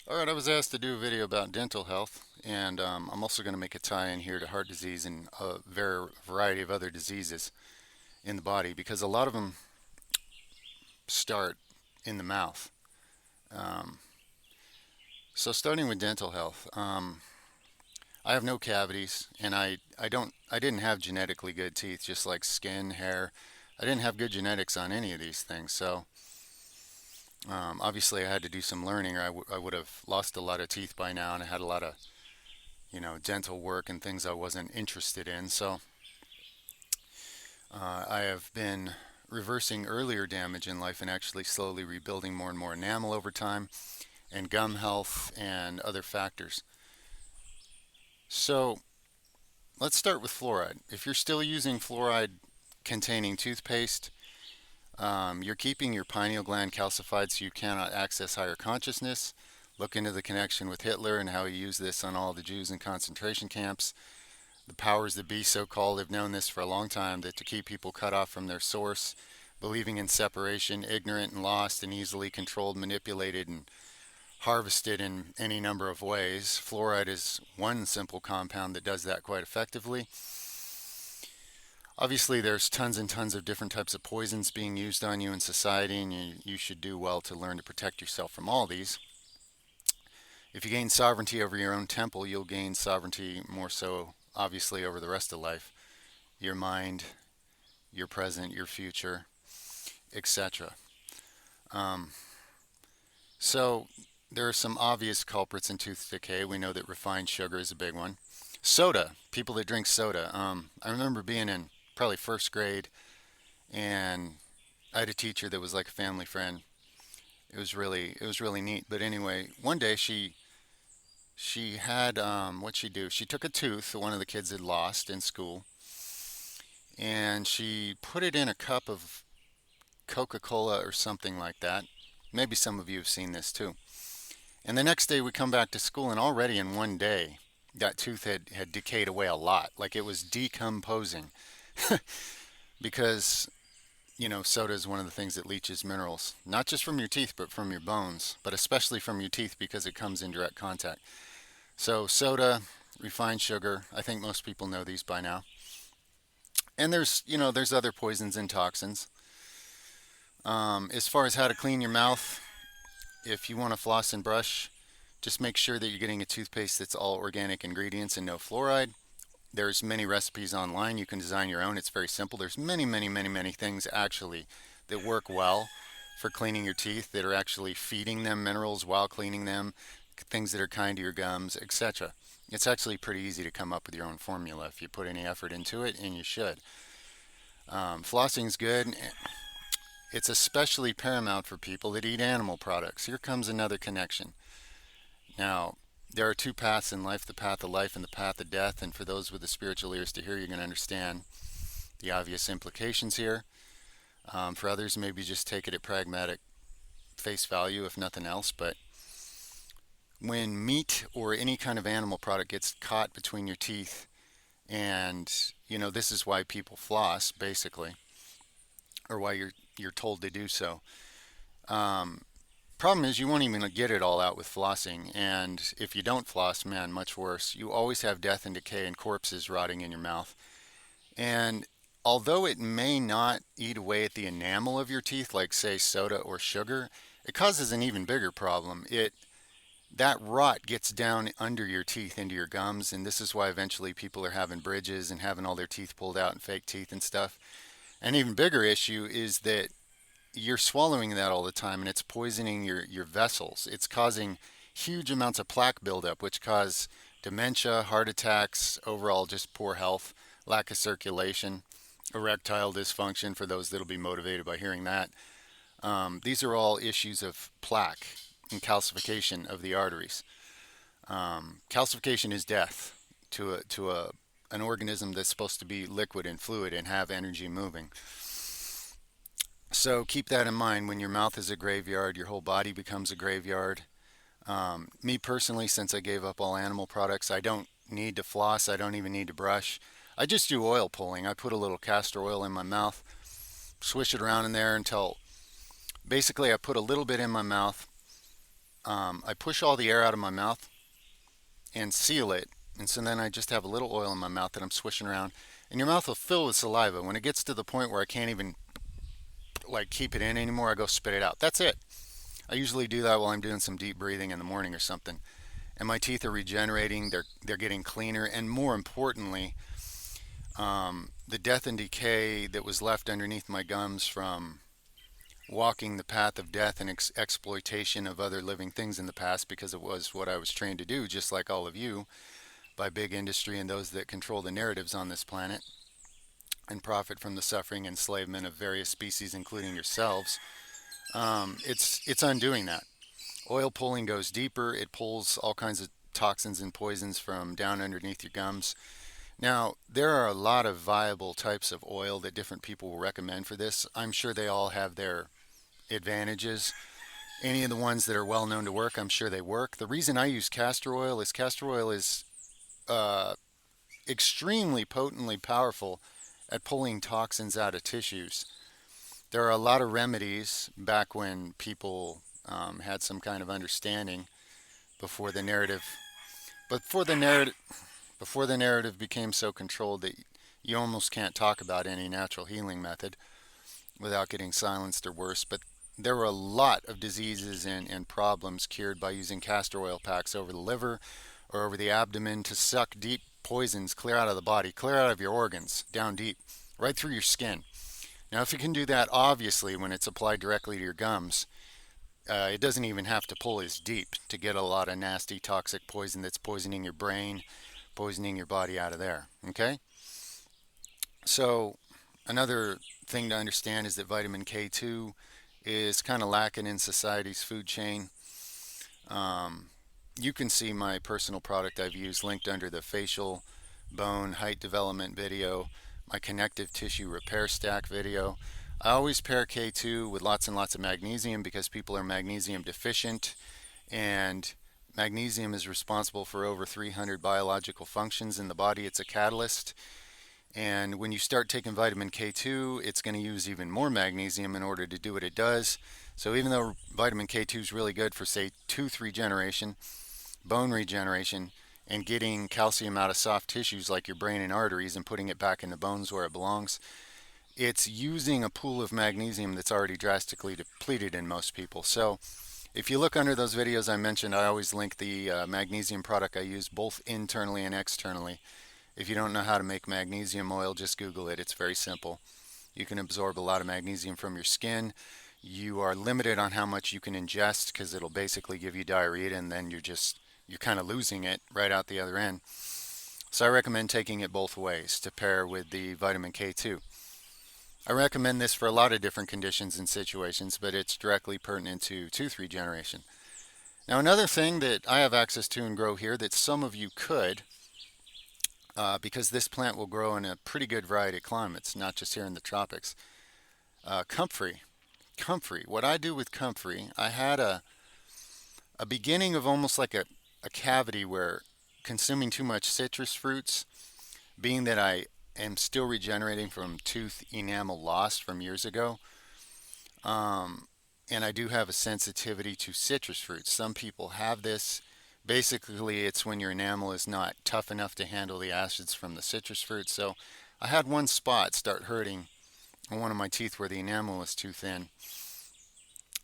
All right, I was asked to do a video about dental health, and I'm also going to make a tie in here to heart disease and a variety of other diseases in the body because a lot of them start in the mouth. Um, so starting with dental health, I have no cavities, and I didn't have genetically good teeth, just like skin, hair. I didn't have good genetics on any of these things, so obviously I had to do some learning, or I would have lost a lot of teeth by now, and I had a lot of dental work and things I wasn't interested in. So I have been reversing earlier damage in life and actually slowly rebuilding more and more enamel over time and gum health and other factors. So let's start with fluoride. If you're still using fluoride containing toothpaste, you're keeping your pineal gland calcified so you cannot access higher consciousness. Look into the connection with Hitler and how he used this on all the Jews in concentration camps. The powers that be, so called, have known this for a long time, that to keep people cut off from their source, believing in separation, ignorant and lost, and easily controlled, manipulated, and harvested in any number of ways. Fluoride is one simple compound that does that quite effectively. Obviously, there's tons and tons of different types of poisons being used on you in society, and you should do well to learn to protect yourself from all these. If you gain sovereignty over your own temple, you'll gain sovereignty more so, obviously, over the rest of life. Your mind, your present, your future, etc. Um, so there are some obvious culprits in tooth decay. We know that refined sugar is a big one. Soda, people that drink soda. I remember being in probably first grade, and I had a teacher that was like a family friend. It was really neat. But anyway, one day she had what she do? She took a tooth that one of the kids had lost in school, and she put it in a cup of Coca-Cola or something like that. Maybe some of you have seen this too. And the next day we come back to school, and already in one day, that tooth had decayed away a lot. Like it was decomposing because, soda is one of the things that leaches minerals, not just from your teeth, but from your bones, but especially from your teeth because it comes in direct contact. So, soda, refined sugar, I think most people know these by now. And there's other poisons and toxins. As far as how to clean your mouth, if you want to floss and brush, just make sure that you're getting a toothpaste that's all organic ingredients and no fluoride. There's many recipes online. You can design your own. It's very simple. There's many, many, many, many things actually that work well for cleaning your teeth that are actually feeding them minerals while cleaning them, things that are kind to your gums, etc. It's actually pretty easy to come up with your own formula if you put any effort into it, and you should. Flossing is good. It's especially paramount for people that eat animal products. Here comes another connection. Now, there are two paths in life, the path of life and the path of death. And for those with the spiritual ears to hear, you're going to understand the obvious implications here. For others, maybe just take it at pragmatic face value, if nothing else. But when meat or any kind of animal product gets caught between your teeth, and this is why people floss, basically, or why you're told to do so. Um, Problem is, you won't even get it all out with flossing, and if you don't floss, man, much worse. You always have death and decay and corpses rotting in your mouth. And although it may not eat away at the enamel of your teeth, like say soda or sugar, it causes an even bigger problem. It That rot gets down under your teeth into your gums, and this is why eventually people are having bridges and having all their teeth pulled out and fake teeth and stuff. An even bigger issue is that you're swallowing that all the time, and it's poisoning your vessels. It's causing huge amounts of plaque buildup, which cause dementia, heart attacks, overall just poor health, lack of circulation, erectile dysfunction for those that'll be motivated by hearing that. These are all issues of plaque and calcification of the arteries. Calcification is death to an organism that's supposed to be liquid and fluid and have energy moving. So keep that in mind. When your mouth is a graveyard, your whole body becomes a graveyard. Me personally, since I gave up all animal products, I don't need to floss. I don't even need to brush. I just do oil pulling. I put a little castor oil in my mouth, swish it around in there until basically I put a little bit in my mouth, I push all the air out of my mouth and seal it. And so then I just have a little oil in my mouth that I'm swishing around. And your mouth will fill with saliva. When it gets to the point where I can't even like keep it in anymore, I go spit it out. That's it. I usually do that while I'm doing some deep breathing in the morning or something. And my teeth are regenerating. They're getting cleaner. And more importantly, the death and decay that was left underneath my gums from walking the path of death and exploitation of other living things in the past, because it was what I was trained to do, just like all of you, by big industry and those that control the narratives on this planet and profit from the suffering and enslavement of various species, including yourselves. It's undoing that. Oil pulling goes deeper. It pulls all kinds of toxins and poisons from down underneath your gums. Now, there are a lot of viable types of oil that different people will recommend for this. I'm sure they all have their advantages. Any of the ones that are well known to work, I'm sure they work. The reason I use castor oil is uh, extremely potently powerful at pulling toxins out of tissues. There are a lot of remedies back when people had some kind of understanding before the narrative, but before the narrative became so controlled that you almost can't talk about any natural healing method without getting silenced or worse. But there were a lot of diseases and problems cured by using castor oil packs over the liver or over the abdomen to suck deep poisons clear out of the body, clear out of your organs, down deep, right through your skin. Now, if you can do that, obviously, when it's applied directly to your gums, it doesn't even have to pull as deep to get a lot of nasty toxic poison that's poisoning your brain, poisoning your body out of there. Okay? So, another thing to understand is that vitamin K2 is kind of lacking in society's food chain. Um, you can see my personal product I've used linked under the facial bone height development video, my connective tissue repair stack video. I always pair K2 with lots and lots of magnesium because people are magnesium deficient, and magnesium is responsible for over 300 biological functions in the body. It's a catalyst. And when you start taking vitamin K2, it's going to use even more magnesium in order to do what it does. So even though vitamin K2 is really good for, say, tooth regeneration, bone regeneration, and getting calcium out of soft tissues like your brain and arteries and putting it back in the bones where it belongs, it's using a pool of magnesium that's already drastically depleted in most people. So if you look under those videos I mentioned, I always link the magnesium product I use both internally and externally. If you don't know how to make magnesium oil, just Google it. It's very simple. You can absorb a lot of magnesium from your skin. You are limited on how much you can ingest because it'll basically give you diarrhea, and then you're kind of losing it right out the other end. So I recommend taking it both ways to pair with the vitamin K2. I recommend this for a lot of different conditions and situations, but it's directly pertinent to tooth regeneration. Now, another thing that I have access to and grow here that some of you could, because this plant will grow in a pretty good variety of climates, not just here in the tropics. Comfrey. Comfrey. What I do with comfrey, I had a beginning of almost like a cavity where consuming too much citrus fruits, being that I am still regenerating from tooth enamel loss from years ago, and I do have a sensitivity to citrus fruits. Some people have this. Basically, it's when your enamel is not tough enough to handle the acids from the citrus fruit. So I had one spot start hurting on one of my teeth where the enamel was too thin.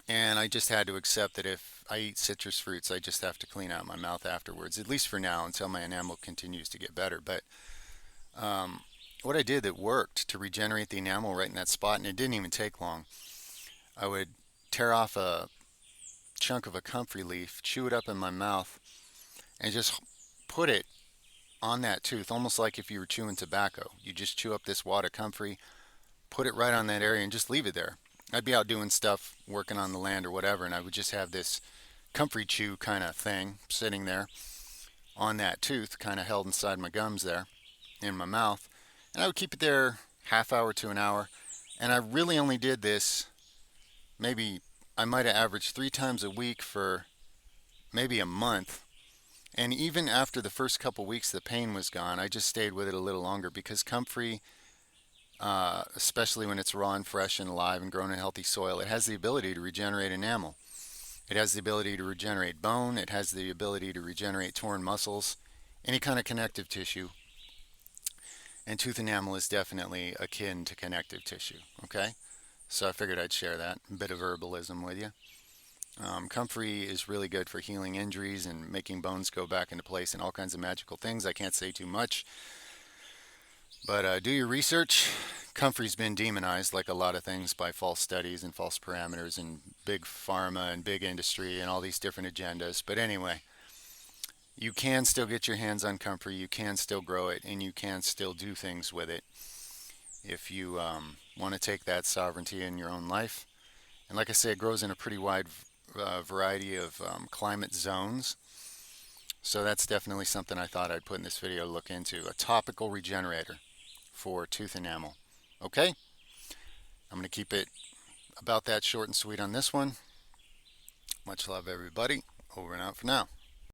And I just had to accept that if I eat citrus fruits, I just have to clean out my mouth afterwards, at least for now, until my enamel continues to get better. But what I did that worked to regenerate the enamel right in that spot, and it didn't even take long, I would tear off a chunk of a comfrey leaf, chew it up in my mouth, and just put it on that tooth, almost like if you were chewing tobacco. You just chew up this wad of comfrey, put it right on that area, and just leave it there. I'd be out doing stuff, working on the land or whatever, and I would just have this comfrey chew kind of thing sitting there on that tooth, kind of held inside my gums there in my mouth. And I would keep it there half hour to an hour. And I really only did this, maybe I might have averaged 3 times a week for maybe a month. And even after the first couple weeks the pain was gone, I just stayed with it a little longer because comfrey, especially when it's raw and fresh and alive and grown in healthy soil, it has the ability to regenerate enamel. It has the ability to regenerate bone. It has the ability to regenerate torn muscles, any kind of connective tissue. And tooth enamel is definitely akin to connective tissue. Okay? So I figured I'd share that. A bit of herbalism with you. Comfrey is really good for healing injuries and making bones go back into place and all kinds of magical things. I can't say too much, but do your research. Comfrey's been demonized, like a lot of things, by false studies and false parameters and big pharma and big industry and all these different agendas. But anyway, you can still get your hands on Comfrey, you can still grow it, and you can still do things with it if you want to take that sovereignty in your own life. And like I say, it grows in a pretty wide variety of climate zones. So that's definitely something I thought I'd put in this video to look into. A topical regenerator for tooth enamel. Okay? I'm going to keep it about that short and sweet on this one. Much love, everybody. Over and out for now.